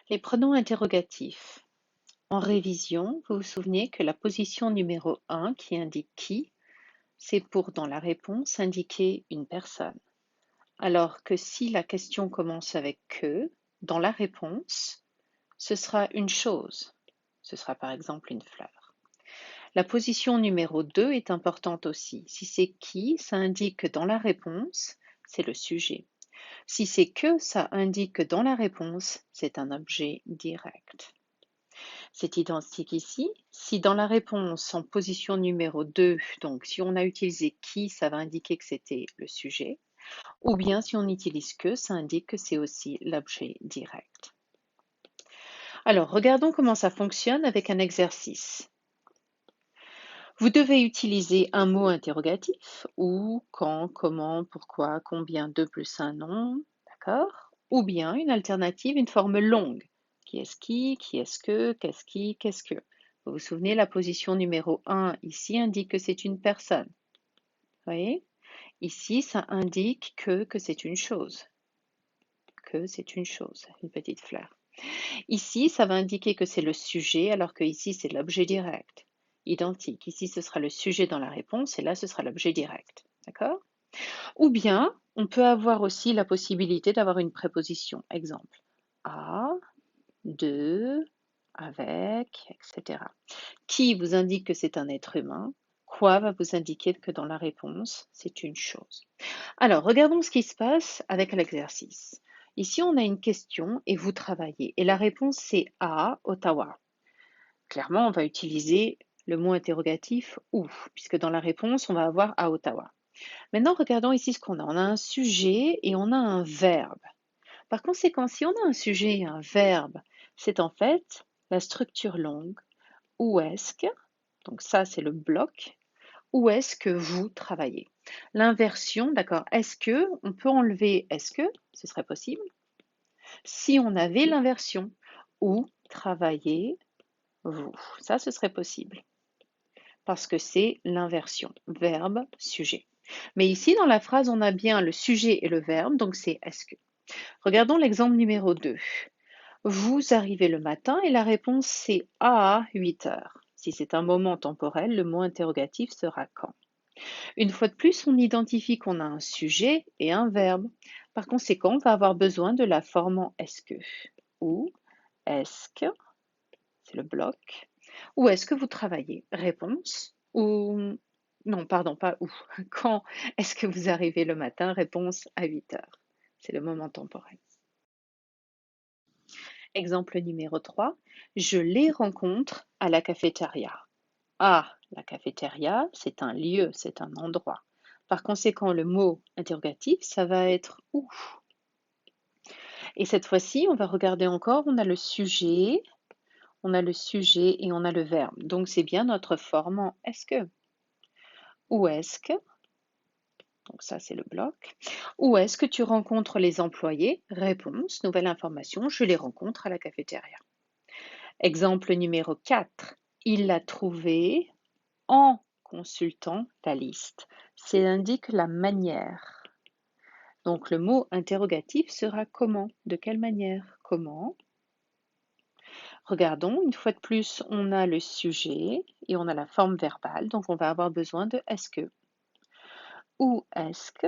Les pronoms interrogatifs. En révision, vous vous souvenez que la position numéro 1 qui indique qui, c'est pour dans la réponse indiquer une personne. Alors que si la question commence avec que, dans la réponse, ce sera une chose. Ce sera par exemple une fleur. La position numéro 2 est importante aussi. Si c'est qui, ça indique que dans la réponse, c'est le sujet. Si c'est que, ça indique que dans la réponse, c'est un objet direct. C'est identique ici. Si dans la réponse en position numéro 2, donc si on a utilisé qui, ça va indiquer que c'était le sujet, ou bien si on n'utilise que, ça indique que c'est aussi l'objet direct. Alors, regardons comment ça fonctionne avec un exercice. Vous devez utiliser un mot interrogatif, où, quand, comment, pourquoi, combien, de plus un nom, d'accord? Ou bien une alternative, une forme longue. Qui est-ce qui est-ce que, qu'est-ce qui, qu'est-ce que. Vous vous souvenez, la position numéro 1 ici indique que c'est une personne. Vous voyez? Ici, ça indique que c'est une chose. Que c'est une chose, une petite fleur. Ici, ça va indiquer que c'est le sujet, alors que ici, c'est l'objet direct. Identique. Ici, ce sera le sujet dans la réponse, et là, ce sera l'objet direct. D'accord? Ou bien, on peut avoir aussi la possibilité d'avoir une préposition. Exemple, à, de, avec, etc. Qui vous indique que c'est un être humain. Quoi va vous indiquer que dans la réponse, c'est une chose. Alors, regardons ce qui se passe avec l'exercice. Ici, on a une question et vous travaillez. Et la réponse, c'est à Ottawa. Clairement, on va utiliser le mot interrogatif où, puisque dans la réponse, on va avoir à Ottawa. Maintenant, regardons ici ce qu'on a. On a un sujet et on a un verbe. Par conséquent, si on a un sujet et un verbe, c'est en fait la structure longue. Où est-ce que, donc ça c'est le bloc, où est-ce que vous travaillez? L'inversion, d'accord, est-ce que, on peut enlever est-ce que, ce serait possible. Si on avait l'inversion, où travaillez-vous? Ça, ce serait possible. Parce que c'est l'inversion, verbe, sujet. Mais ici, dans la phrase, on a bien le sujet et le verbe, donc c'est est-ce que. Regardons l'exemple numéro 2. Vous arrivez le matin et la réponse c'est à 8 heures. Si c'est un moment temporel, le mot interrogatif sera quand. Une fois de plus, on identifie qu'on a un sujet et un verbe. Par conséquent, on va avoir besoin de la forme en est-ce que. Où est-ce que, c'est le bloc. Où est-ce que vous travaillez? Réponse. Ou non, pardon, pas où. Quand est-ce que vous arrivez le matin? Réponse à 8 heures. C'est le moment temporel. Exemple numéro 3. Je les rencontre à la cafétéria. Ah, la cafétéria, c'est un lieu, c'est un endroit. Par conséquent, le mot interrogatif, ça va être où. Et cette fois-ci, on va regarder encore, on a le sujet et on a le verbe. Donc, c'est bien notre forme en est-ce que. Où est-ce que, donc ça c'est le bloc. Où est-ce que tu rencontres les employés? Réponse, nouvelle information, je les rencontre à la cafétéria. Exemple numéro 4. Il l'a trouvé en consultant la liste. C'est indique la manière. Donc le mot interrogatif sera comment? De quelle manière? Comment? Regardons, une fois de plus, on a le sujet et on a la forme verbale, donc on va avoir besoin de est-ce que. Où est-ce que,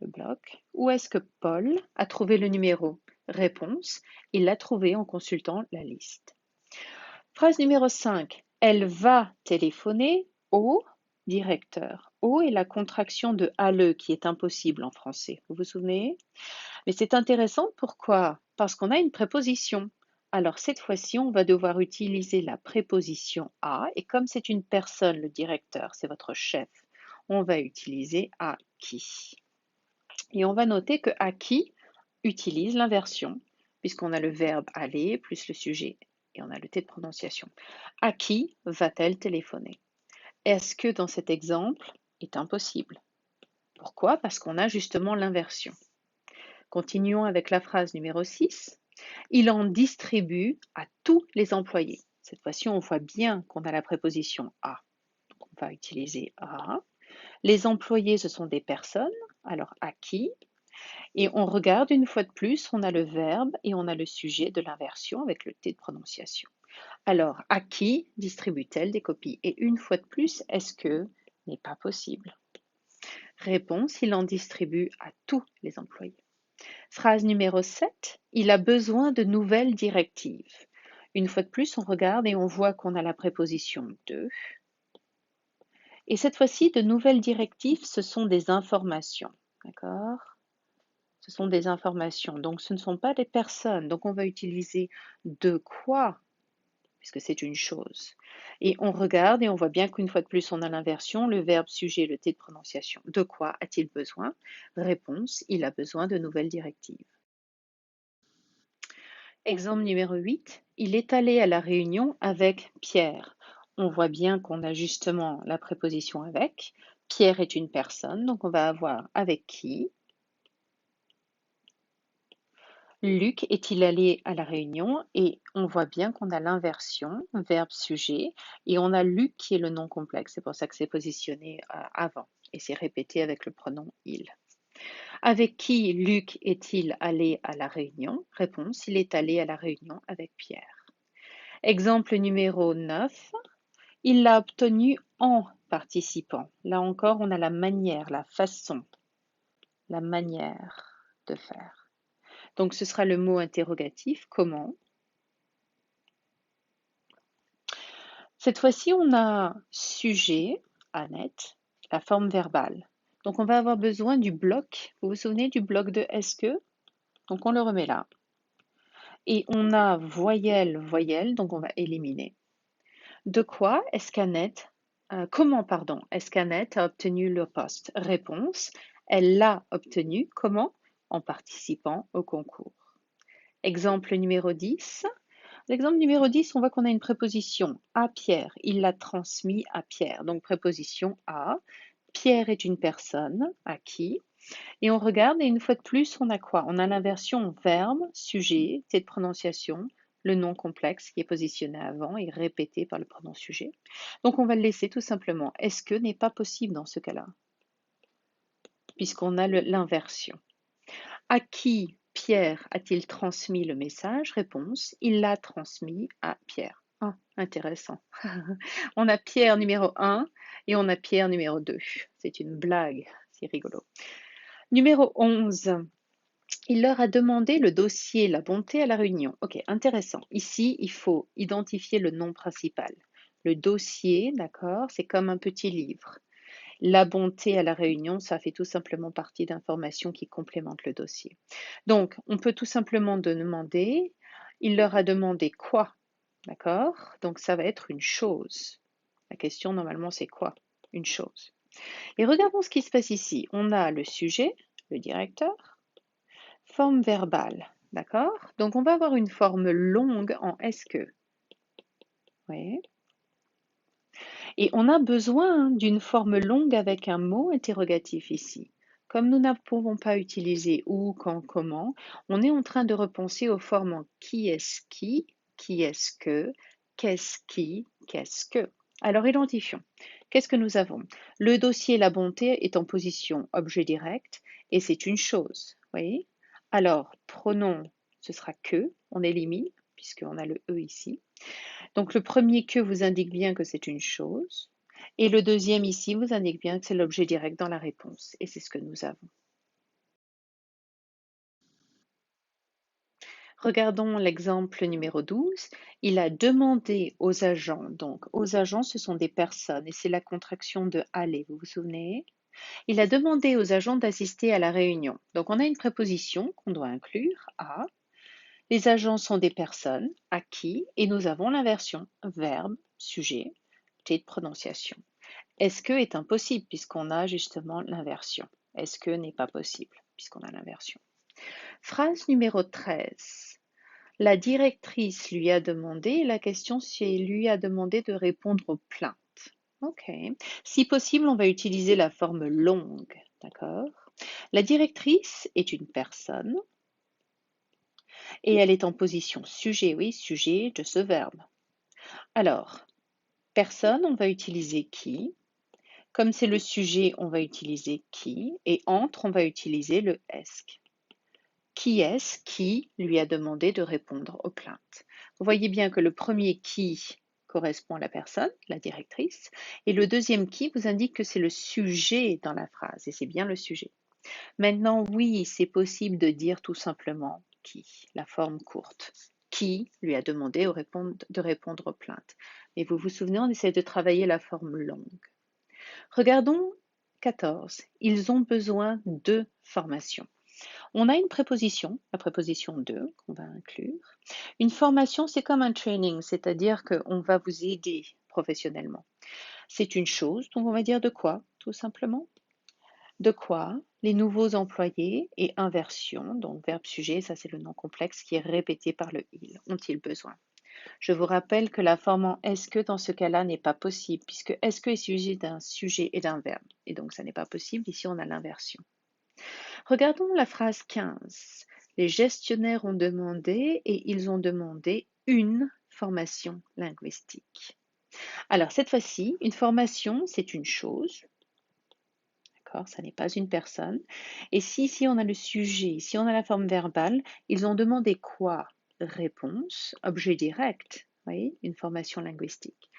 le bloc, où est-ce que Paul a trouvé le numéro? Réponse, il l'a trouvé en consultant la liste. Phrase numéro 5. Elle va téléphoner au directeur. Au est la contraction de alle qui est impossible en français. Vous vous souvenez? Mais c'est intéressant, pourquoi? Parce qu'on a une préposition. Alors cette fois-ci, on va devoir utiliser la préposition à, et comme c'est une personne, le directeur, c'est votre chef, on va utiliser à qui. Et on va noter que à qui utilise l'inversion, puisqu'on a le verbe aller plus le sujet, et on a le T de prononciation. À qui va-t-elle téléphoner? Est-ce que dans cet exemple est impossible? Pourquoi? Parce qu'on a justement l'inversion. Continuons avec la phrase numéro 6. Il en distribue à tous les employés. Cette fois-ci, on voit bien qu'on a la préposition à. Donc, on va utiliser à. Les employés, ce sont des personnes. Alors, à qui? Et on regarde une fois de plus, on a le verbe et on a le sujet de l'inversion avec le T de prononciation. Alors, à qui distribue-t-elle des copies? Et une fois de plus, est-ce que n'est pas possible? Réponse, il en distribue à tous les employés. Phrase numéro 7, il a besoin de nouvelles directives. Une fois de plus, on regarde et on voit qu'on a la préposition de. Et cette fois-ci, de nouvelles directives, ce sont des informations. D'accord? Ce sont des informations. Donc, ce ne sont pas des personnes. Donc, on va utiliser de quoi, puisque c'est une chose. Et on regarde et on voit bien qu'une fois de plus, on a l'inversion, le verbe sujet, le T de prononciation. De quoi a-t-il besoin? Réponse, il a besoin de nouvelles directives. Exemple numéro 8, il est allé à la réunion avec Pierre. On voit bien qu'on a justement la préposition avec. Pierre est une personne, donc on va avoir avec qui. Luc est-il allé à la réunion? Et on voit bien qu'on a l'inversion, verbe sujet, et on a Luc qui est le nom complexe. C'est pour ça que c'est positionné avant et c'est répété avec le pronom il. Avec qui Luc est-il allé à la réunion? Réponse, il est allé à la réunion avec Pierre. Exemple numéro 9, il l'a obtenu en participant. Là encore, on a la manière, la façon, la manière de faire. Donc, ce sera le mot interrogatif, comment. Cette fois-ci, on a sujet, Annette, la forme verbale. Donc, on va avoir besoin du bloc. Vous vous souvenez du bloc de est-ce que? Donc, on le remet là. Et on a voyelle, voyelle, donc on va éliminer. De quoi est-ce qu'Annette, comment, pardon, est-ce qu'Annette a obtenu le poste? Réponse, elle l'a obtenu, comment? En participant au concours. Exemple numéro 10. L'exemple numéro 10, on voit qu'on a une préposition à Pierre. Il l'a transmis à Pierre. Donc préposition à. Pierre est une personne, à qui. Et on regarde et une fois de plus, on a quoi? On a l'inversion verbe, sujet, T de prononciation, le nom complexe qui est positionné avant et répété par le pronom sujet. Donc on va le laisser tout simplement. Est-ce que n'est pas possible dans ce cas-là? Puisqu'on a l'inversion. À qui Pierre a-t-il transmis le message? Réponse, il l'a transmis à Pierre. Ah, intéressant. On a Pierre numéro 1 et on a Pierre numéro 2. C'est une blague, c'est rigolo. Numéro 11. Il leur a demandé le dossier La Bonté à la réunion. Ok, intéressant. Ici, il faut identifier le nom principal. Le dossier, d'accord, c'est comme un petit livre. La Bonté à la réunion, ça fait tout simplement partie d'informations qui complémentent le dossier. Donc, on peut tout simplement demander, il leur a demandé quoi, d'accord? Donc, ça va être une chose. La question, normalement, c'est quoi? Une chose. Et regardons ce qui se passe ici. On a le sujet, le directeur, forme verbale, d'accord? Donc, on va avoir une forme longue en est-ce que. Oui. Et on a besoin d'une forme longue avec un mot interrogatif ici. Comme nous ne pouvons pas utiliser où, quand, comment, on est en train de repenser aux formes en qui est-ce que, qu'est-ce qui, qu'est-ce que. Alors identifions. Qu'est-ce que nous avons? Le dossier La Bonté est en position objet direct et c'est une chose. Voyez? Alors, pronom, ce sera que, on élimine puisqu'on a le E ici. Donc le premier que vous indique bien que c'est une chose, et le deuxième ici vous indique bien que c'est l'objet direct dans la réponse, et c'est ce que nous avons. Regardons l'exemple numéro 12. Il a demandé aux agents, donc aux agents ce sont des personnes, et c'est la contraction de aller, vous vous souvenez? Il a demandé aux agents d'assister à la réunion. Donc on a une préposition qu'on doit inclure, à. Les agents sont des personnes, à qui, et nous avons l'inversion, verbe, sujet, T de prononciation. Est-ce que est impossible puisqu'on a justement l'inversion? Est-ce que n'est pas possible puisqu'on a l'inversion? Phrase numéro 13. La directrice lui a demandé, la question c'est lui a demandé de répondre aux plaintes. Ok. Si possible, on va utiliser la forme longue. D'accord? La directrice est une personne et elle est en position sujet, oui, sujet de ce verbe. Alors, personne, on va utiliser qui. Comme c'est le sujet, on va utiliser qui, et entre, on va utiliser le est-ce. Qui est-ce qui lui a demandé de répondre aux plaintes? Vous voyez bien que le premier qui correspond à la personne, la directrice, et le deuxième qui vous indique que c'est le sujet dans la phrase, et c'est bien le sujet. Maintenant, oui, c'est possible de dire tout simplement qui, la forme courte. Qui lui a demandé de répondre aux plaintes. Mais vous vous souvenez, on essaie de travailler la forme longue. Regardons 14. Ils ont besoin de formation. On a une préposition, la préposition de, qu'on va inclure. Une formation, c'est comme un training, c'est-à-dire qu'on va vous aider professionnellement. C'est une chose, donc on va dire de quoi, tout simplement. De quoi les nouveaux employés et inversion, donc verbe sujet, ça c'est le nom complexe qui est répété par le il, ont-ils besoin? Je vous rappelle que la forme en est-ce que dans ce cas-là n'est pas possible, puisque est-ce que est sujet d'un sujet et d'un verbe, et donc ça n'est pas possible, ici on a l'inversion. Regardons la phrase 15. Les gestionnaires ont demandé et ils ont demandé une formation linguistique. Alors cette fois-ci, une formation, c'est une chose, d'accord, ça n'est pas une personne. Et si ici on a le sujet, ici on a la forme verbale, ils ont demandé quoi? Réponse, objet direct, oui, une formation linguistique.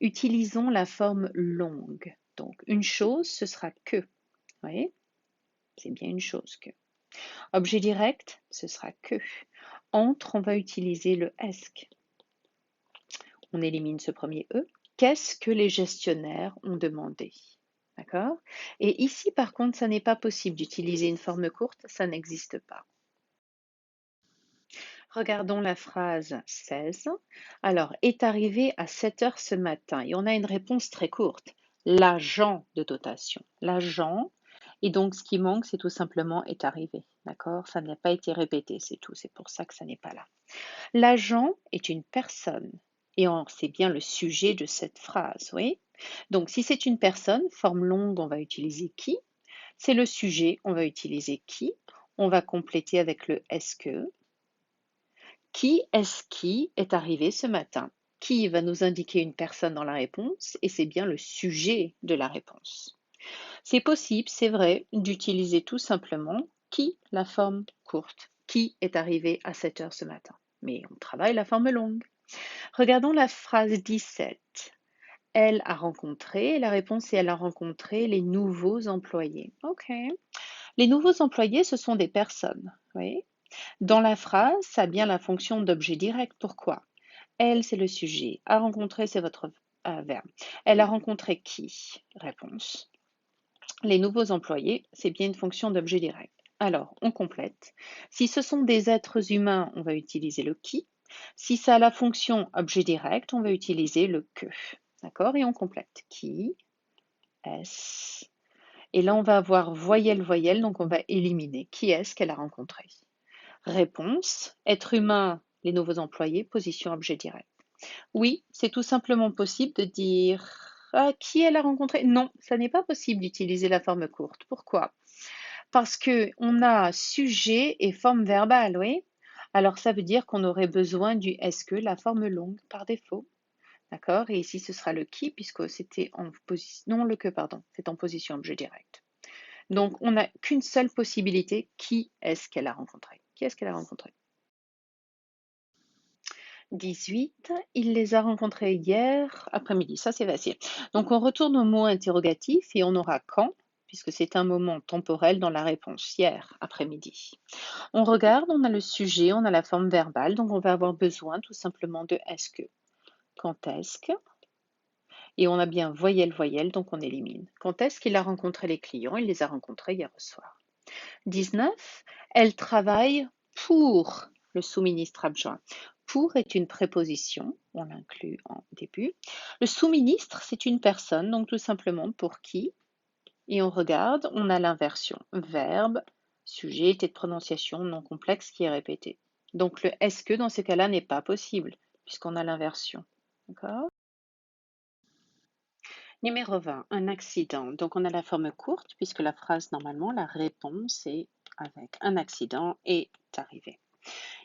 Utilisons la forme longue. Donc une chose, ce sera que, oui, c'est bien une chose que. Objet direct, ce sera que. Entre, on va utiliser le est-ce. On élimine ce premier E. Qu'est-ce que les gestionnaires ont demandé? D'accord? Et ici, par contre, ça n'est pas possible d'utiliser une forme courte, ça n'existe pas. Regardons la phrase 16. Alors, est arrivé à 7 heures ce matin. Et on a une réponse très courte. L'agent de dotation. L'agent. Et donc, ce qui manque, c'est tout simplement est arrivé. D'accord? Ça n'a pas été répété, c'est tout. C'est pour ça que ça n'est pas là. L'agent est une personne. Et c'est bien le sujet de cette phrase, oui? Donc, si c'est une personne, forme longue, on va utiliser qui. C'est le sujet, on va utiliser qui. On va compléter avec le est-ce que. Qui est-ce qui est arrivé ce matin? Qui va nous indiquer une personne dans la réponse et c'est bien le sujet de la réponse. C'est possible, c'est vrai, d'utiliser tout simplement qui, la forme courte. Qui est arrivé à 7 heures ce matin? Mais on travaille la forme longue. Regardons la phrase 17. Elle a rencontré, la réponse est elle a rencontré les nouveaux employés. Ok. Les nouveaux employés, ce sont des personnes. Oui. Dans la phrase, ça a bien la fonction d'objet direct. Pourquoi? Elle, c'est le sujet. A rencontré, c'est votre verbe. Elle a rencontré qui? Réponse. Les nouveaux employés, c'est bien une fonction d'objet direct. Alors, on complète. Si ce sont des êtres humains, on va utiliser le qui. Si ça a la fonction objet direct, on va utiliser le que. D'accord? Et on complète. Qui est-ce? Et là, on va avoir voyelle, voyelle, donc on va éliminer. Qui est-ce qu'elle a rencontré? Réponse, être humain, les nouveaux employés, position objet direct. Oui, c'est tout simplement possible de dire qui elle a rencontré. Non, ça n'est pas possible d'utiliser la forme courte. Pourquoi? Parce que on a sujet et forme verbale, oui. Alors ça veut dire qu'on aurait besoin du est-ce que, la forme longue par défaut. D'accord? Et ici ce sera le qui puisque c'était en position. Non, le que, pardon, c'est en position objet direct. Donc on n'a qu'une seule possibilité, qui est-ce qu'elle a rencontré? Qui est-ce qu'elle a rencontré? 18, il les a rencontrés hier après-midi. Ça, c'est facile. Donc, on retourne au mot interrogatif et on aura quand, puisque c'est un moment temporel dans la réponse, hier après-midi. On regarde, on a le sujet, on a la forme verbale, donc on va avoir besoin tout simplement de est-ce que. Quand est-ce que? Et on a bien voyelle, voyelle, donc on élimine. Quand est-ce qu'il a rencontré les clients? Il les a rencontrés hier soir. 19, elle travaille pour le sous-ministre adjoint. Pour est une préposition, on l'inclut en début. Le sous-ministre, c'est une personne, donc tout simplement pour qui. Et on regarde, on a l'inversion. Verbe, sujet, et de prononciation non complexe qui est répété. Donc le est-ce que dans ce cas-là n'est pas possible, puisqu'on a l'inversion. D'accord? Numéro 20, un accident. Donc on a la forme courte, puisque la phrase, normalement, la réponse est avec un accident est arrivé.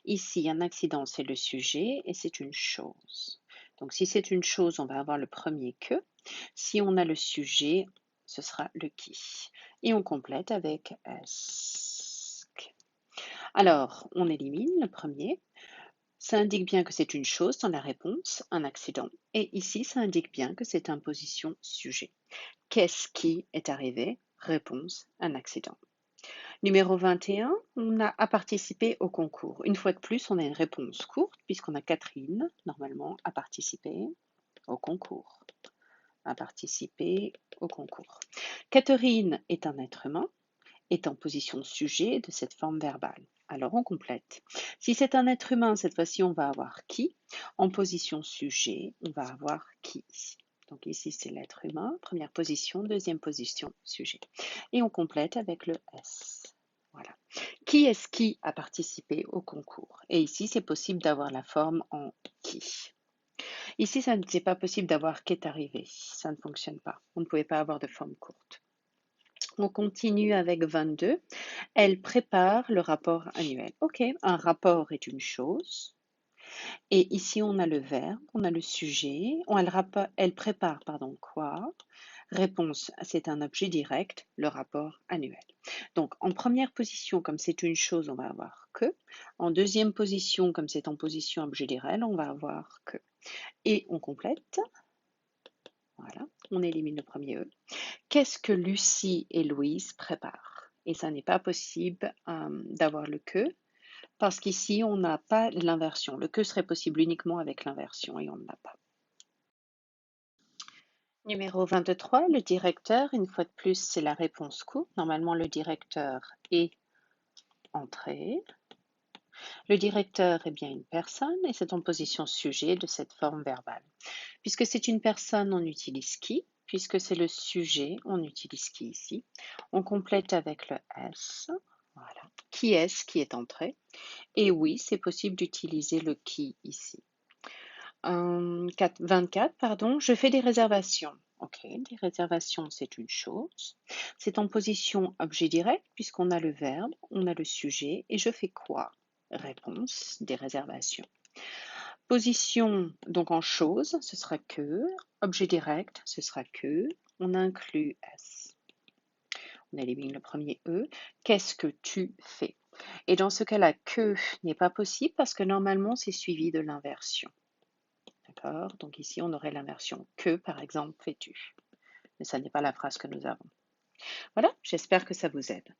Ici, un accident, c'est le sujet et c'est une chose. Donc si c'est une chose, on va avoir le premier que. Si on a le sujet, ce sera le qui. Et on complète avec est-ce que. Alors, on élimine le premier. Ça indique bien que c'est une chose dans la réponse, un accident. Et ici, ça indique bien que c'est une position sujet. Qu'est-ce qui est arrivé? Réponse, un accident. Numéro 21, on a participé au concours. Une fois de plus, on a une réponse courte puisqu'on a Catherine, normalement, à participer au concours. À participer au concours. Catherine est un être humain, est en position sujet de cette forme verbale. Alors on complète. Si c'est un être humain, cette fois-ci, on va avoir qui. En position sujet, on va avoir qui ici. Donc ici, c'est l'être humain, première position, deuxième position, sujet. Et on complète avec le S. Voilà. Qui est-ce qui a participé au concours? Et ici, c'est possible d'avoir la forme en qui. Ici, ça n'est pas possible d'avoir qu'est arrivé. Ça ne fonctionne pas. On ne pouvait pas avoir de forme courte. On continue avec 22. Elle prépare le rapport annuel. OK, un rapport est une chose. Et ici, on a le verbe, on a le sujet. Elle prépare, pardon, quoi? Réponse, c'est un objet direct, le rapport annuel. Donc, en première position, comme c'est une chose, on va avoir que. En deuxième position, comme c'est en position objet direct, on va avoir que. Et on complète. Voilà, on élimine le premier E. Qu'est-ce que Lucie et Louise préparent? Et ça n'est pas possible d'avoir le que, parce qu'ici, on n'a pas l'inversion. Le que serait possible uniquement avec l'inversion et on ne l'a pas. Numéro 23, le directeur, une fois de plus, c'est la réponse courte. Normalement, le directeur est entré. Le directeur est bien une personne et c'est en position sujet de cette forme verbale. Puisque c'est une personne, on utilise qui. Puisque c'est le sujet, on utilise qui ici. On complète avec le S. Voilà. Qui est-ce qui est entré? Et oui, c'est possible d'utiliser le qui ici. 24, pardon, je fais des réservations. Ok, des réservations, c'est une chose. C'est en position objet direct puisqu'on a le verbe, on a le sujet et je fais quoi? Réponse, des réservations. Position, donc en chose, ce sera que. Objet direct, ce sera que. On inclut S. On élimine le premier E. Qu'est-ce que tu fais? Et dans ce cas-là, que n'est pas possible parce que normalement, c'est suivi de l'inversion. D'accord? Donc ici, on aurait l'inversion que, par exemple, fais-tu. Mais ça n'est pas la phrase que nous avons. Voilà, j'espère que ça vous aide.